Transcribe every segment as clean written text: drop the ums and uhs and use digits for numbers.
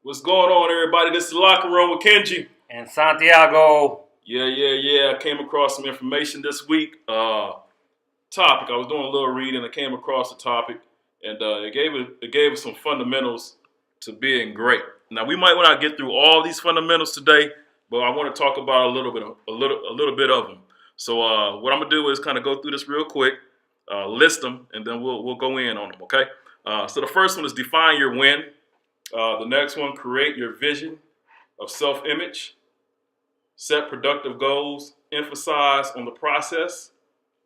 What's going on, everybody? This is the Locker Room with Kenji. And Santiago. Yeah. I came across some information this week. Topic. I was doing a little reading. I came across the topic, and it gave us some fundamentals to being great. Now we might want to get through all these fundamentals today, but I want to talk about a little bit of them. So what I'm gonna do is kind of go through this real quick, list them, and then we'll go in on them. Okay. So the first one is define your win. The next one, create your vision of self-image, set productive goals, emphasize on the process,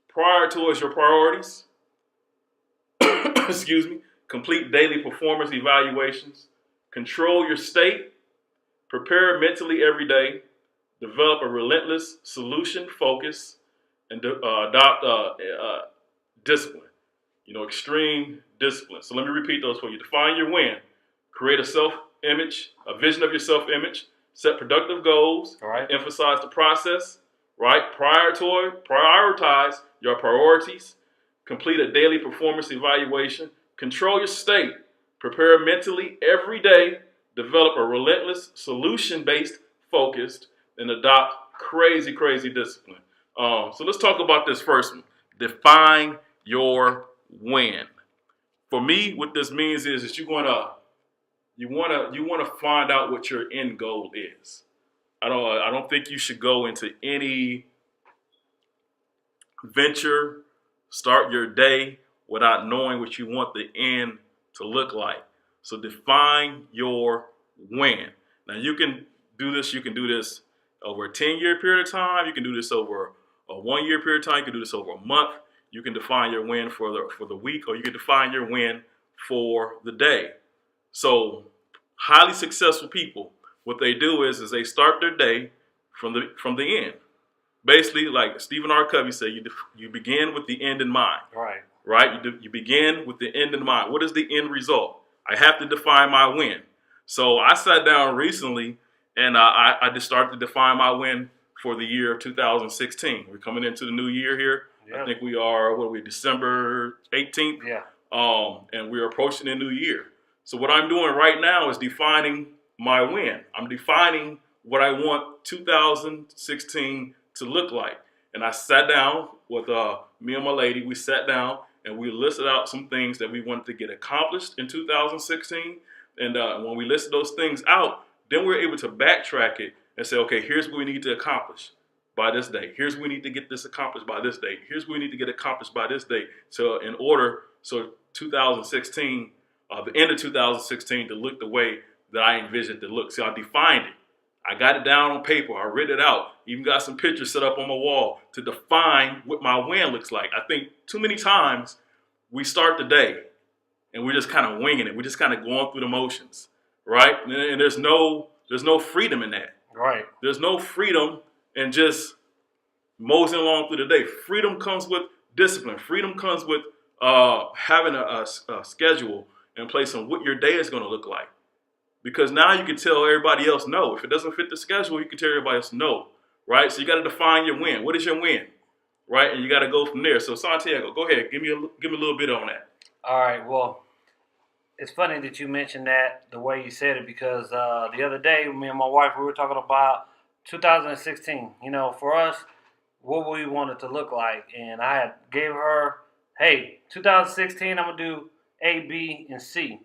prioritize your priorities, complete daily performance evaluations, control your state, prepare mentally every day, develop a relentless solution focus, and adopt discipline, extreme discipline. So let me repeat those for you. Define your win. Create a self-image, a vision of your self-image, set productive goals, right. Emphasize the process, right? Prioritize your priorities, complete a daily performance evaluation, control your state, prepare mentally every day, develop a relentless solution-based focused, and adopt crazy discipline. So let's talk about this first one. Define your win. For me, what this means is that you want to find out what your end goal is. I don't think you should go into any venture, start your day without knowing what you want the end to look like. So define your win. Now you can do this. You can do this over a 10-year period of time. You can do this over a 1-year period of time. You can do this over a month. You can define your win for the week, or you can define your win for the day. So highly successful people, what they do is they start their day from the end. Basically, like Stephen R. Covey said, you begin with the end in mind. Right? You begin with the end in mind. What is the end result? I have to define my win. So I sat down recently and I just started to define my win for the year of 2016. We're coming into the new year here. Yep. I think we are, December 18th? Yeah. And we're approaching the new year. So what I'm doing right now is defining my win. I'm defining what I want 2016 to look like. And I sat down with me and my lady. We sat down and we listed out some things that we wanted to get accomplished in 2016. And when we listed those things out, then we're able to backtrack it and say, okay, here's what we need to accomplish by this date. Here's what we need to get this accomplished by this date. Here's what we need to get accomplished by this date. So 2016, the end of 2016 to look the way that I envisioned it to look. See, I defined it. I got it down on paper. I wrote it out. Even got some pictures set up on my wall to define what my win looks like. I think too many times we start the day and we're just kind of winging it. We're just kind of going through the motions, right? And there's no freedom in that. Right. There's no freedom in just moseying along through the day. Freedom comes with discipline. Freedom comes with having a schedule in place on what your day is going to look like. Because now you can tell everybody else no. If it doesn't fit the schedule, you can tell everybody else no, right? So you got to define your win. What is your win, right? And you got to go from there. So Santiago, go ahead. Give me a little bit on that. All right. Well, it's funny that you mentioned that the way you said it, because the other day, me and my wife, we were talking about 2016. For us, what we wanted to look like. And I had gave her, hey, 2016, I'm going to do A, B, and C.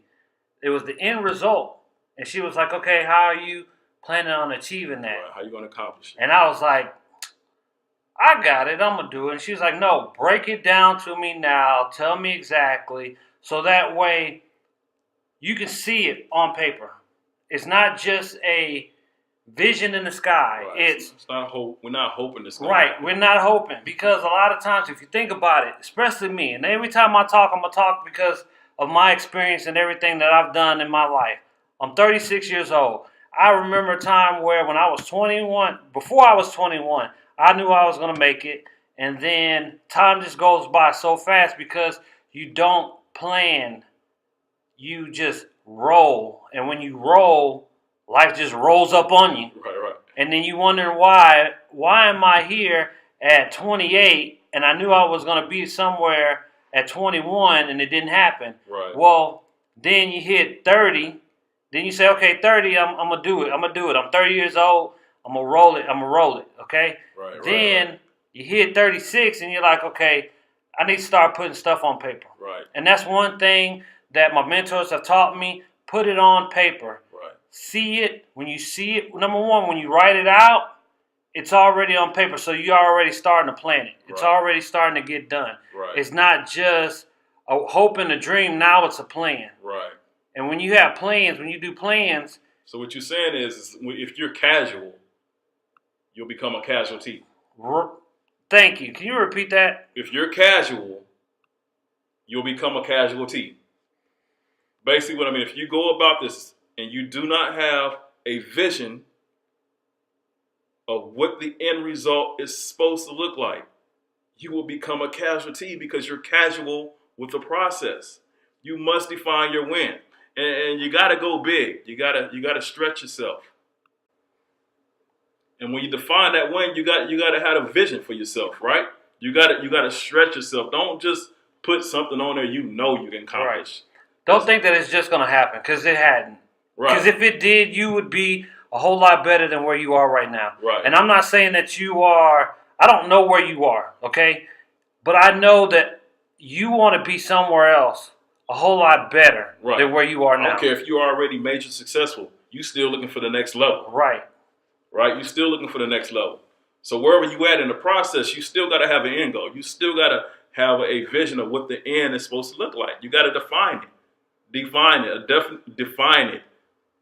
It was the end result. And she was like, okay, how are you planning on achieving that? Right, how are you going to accomplish it? And I was like, I got it. I'm going to do it. And she was like, no, break it down to me now. Tell me exactly. So that way you can see it on paper. It's not just a vision in the sky. Right. It's not hope. We're not hoping it's going right. to happen. We're not hoping, because a lot of times, if you think about it, especially me, and every time I talk, I'm going to talk because of my experience and everything that I've done in my life. I'm 36 years old. I remember a time where when I was 21, before I was 21, I knew I was going to make it. And then time just goes by so fast because you don't plan. You just roll. And when you roll, life just rolls up on you. Right. And then you wonder why am I here at 28 and I knew I was going to be somewhere at 21 and it didn't happen. Right. Well, then you hit 30. Then you say, okay, 30, I'm gonna do it. I'm gonna do it. I'm 30 years old. I'm gonna roll it. I'm gonna roll it. Okay. Right. Then you hit 36, and you're like, okay, I need to start putting stuff on paper. Right. And that's one thing that my mentors have taught me. Put it on paper. Right. See it. When you see it, number one, when you write it out, it's already on paper. So you're already starting to plan it. It's already starting to get done. Right. It's not just a hope and a dream. Now it's a plan. Right. And when you have plans, when you do plans. So what you're saying is if you're casual, you'll become a casualty. Thank you. Can you repeat that? If you're casual, you'll become a casualty. Basically what I mean, if you go about this and you do not have a vision of what the end result is supposed to look like, you will become a casualty because you're casual with the process. You must define your win. And you got to go big. You got to stretch yourself. And when you define that win, you got to have a vision for yourself, right? You got to stretch yourself. Don't just put something on there you know you can accomplish. Right. Don't think that it's just going to happen, because it hadn't. Right. Because if it did, you would be a whole lot better than where you are right now. Right. And I'm not saying that you are. I don't know where you are, okay? But I know that you want to be somewhere else a whole lot better than where you are now. I don't care if you're already major successful. You still looking for the next level. Right. Right? You're still looking for the next level. So wherever you at in the process, you still got to have an end goal. You still got to have a vision of what the end is supposed to look like. You got to define it. Define it.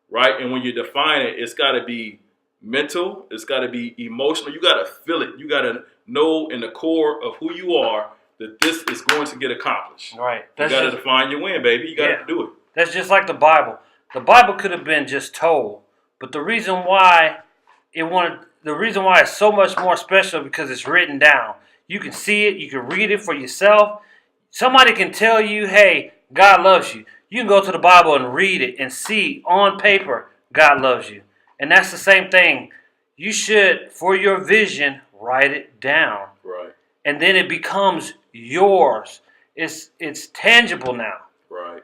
Right? And when you define it, it's got to be mental. It's got to be emotional. You got to feel it. You got to know in the core of who you are that this is going to get accomplished. Right. You got to define your win, baby. You got to do it. That's just like the Bible. The Bible could have been just told, but the reason why it's so much more special because it's written down. You can see it. You can read it for yourself. Somebody can tell you, hey, God loves you. You can go to the Bible and read it and see on paper God loves you. And that's the same thing. You should, for your vision, write it down. Right. And then it becomes yours. It's tangible now. Right.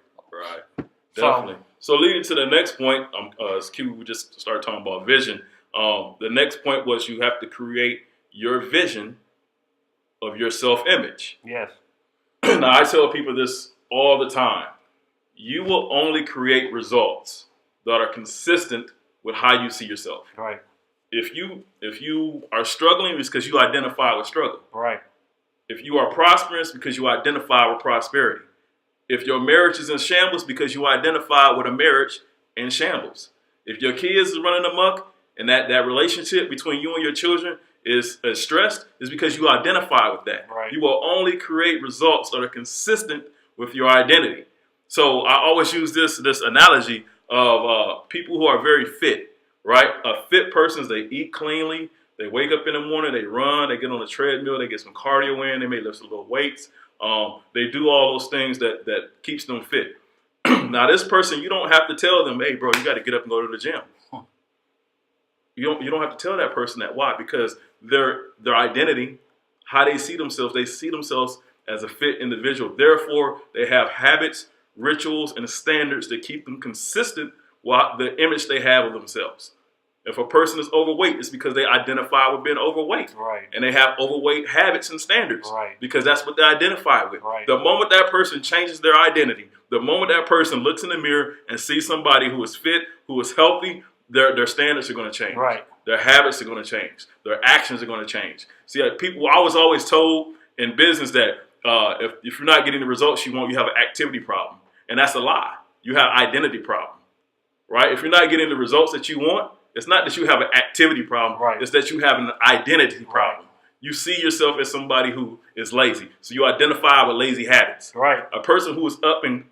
Definitely. So leading to the next point, as Q, we just started talking about vision. The next point was you have to create your vision of your self-image. Yes. Now, I tell people this all the time. You will only create results that are consistent with how you see yourself. Right. If you are struggling, it's because you identify with struggle. Right. If you are prosperous, because you identify with prosperity. If your marriage is in shambles, because you identify with a marriage in shambles. If your kids is running amok and that relationship between you and your children is stressed, is because you identify with that. Right. You will only create results that are consistent with your identity. So I always use this analogy of people who are very fit, right? A fit person, they eat cleanly. They wake up in the morning, they run, they get on a treadmill, they get some cardio in, they may lift some little weights. They do all those things that keeps them fit. Now, this person, you don't have to tell them, hey, bro, you got to get up and go to the gym. You don't have to tell that person that. Why? Because their identity, how they see themselves as a fit individual. Therefore, they have habits, rituals, and standards that keep them consistent with the image they have of themselves. If a person is overweight, it's because they identify with being overweight. Right. And they have overweight habits and standards. Right. Because that's what they identify with. Right. The moment that person changes their identity, the moment that person looks in the mirror and sees somebody who is fit, who is healthy, their standards are going to change. Right. Their habits are going to change. Their actions are going to change. See, people, I was always told in business that if you're not getting the results you want, you have an activity problem. And that's a lie. You have an identity problem. Right? If you're not getting the results that you want, it's not that you have an activity problem. Right. It's that you have an identity problem. Right. You see yourself as somebody who is lazy. So you identify with lazy habits. Right. A person who is up and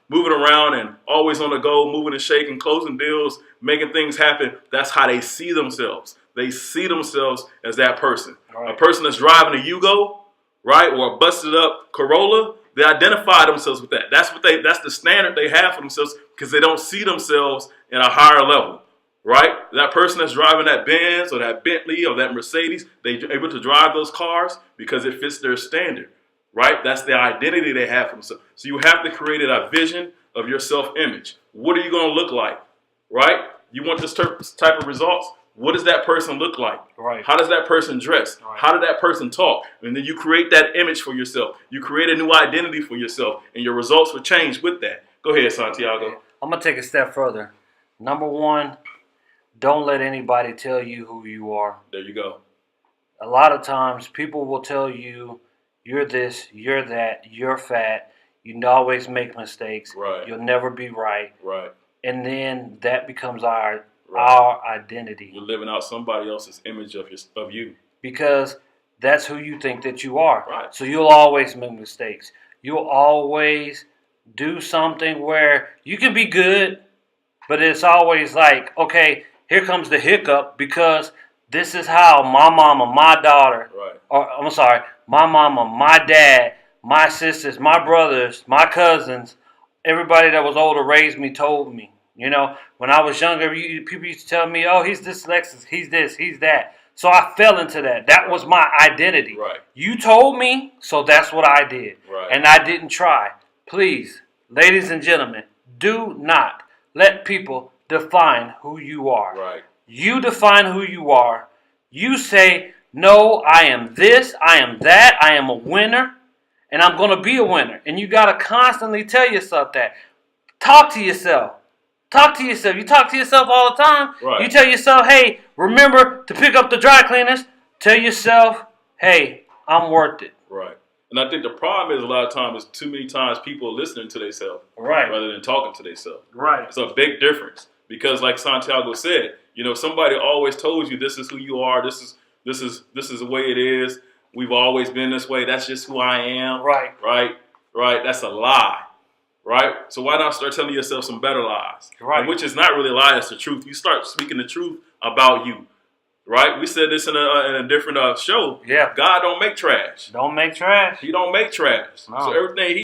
moving around and always on the go, moving and shaking, closing deals, making things happen, that's how they see themselves. They see themselves as that person. Right. A person that's driving a Yugo, right, or a busted up Corolla, they identify themselves with that. That's the standard they have for themselves because they don't see themselves at a higher level. Right? That person that's driving that Benz or that Bentley or that Mercedes, they're able to drive those cars because it fits their standard. Right? That's the identity they have for themselves. So you have to create a vision of your self-image. What are you going to look like? right? You want this type of results. What does that person look like? Right. How does that person dress? Right. How did that person talk? And then you create that image for yourself. You create a new identity for yourself, and your results will change with that. Go ahead, Santiago. I'm going to take a step further. Number one, don't let anybody tell you who you are. There you go. A lot of times people will tell you, you're this, you're that, you're fat, you always make mistakes, Right. You'll never be right. Right. And then that becomes our identity. You're living out somebody else's image of you. Because that's who you think that you are. Right. So you'll always make mistakes. You'll always do something where you can be good, but it's always like, okay, here comes the hiccup because this is how my mama, my daughter, or I'm sorry, my mama, my dad, my sisters, my brothers, my cousins, everybody that was older raised me, told me. You know, when I was younger, people used to tell me, oh, he's dyslexic, he's this, he's that. So I fell into that. That was my identity. Right. You told me, so that's what I did. Right. And I didn't try. Please, ladies and gentlemen, do not let people define who you are. Right. You define who you are. You say, no, I am this, I am that, I am a winner, and I'm going to be a winner. And you got to constantly tell yourself that. Talk to yourself. Talk to yourself. You talk to yourself all the time. Right. You tell yourself, hey, remember to pick up the dry cleaners. Tell yourself, hey, I'm worth it. Right. And I think the problem is a lot of times is too many times people are listening to themselves Right. rather than talking to themselves. Right. It's a big difference because, like Santiago said, you know, somebody always told you this is who you are. This is the way it is. We've always been this way. That's just who I am. Right. Right. Right. That's a lie. Right? So why not start telling yourself some better lies? Right. And which is not really a lie, it's the truth. You start speaking the truth about you. Right? We said this in a different show. Yeah. God don't make trash. Don't make trash. He don't make trash. No. So everything he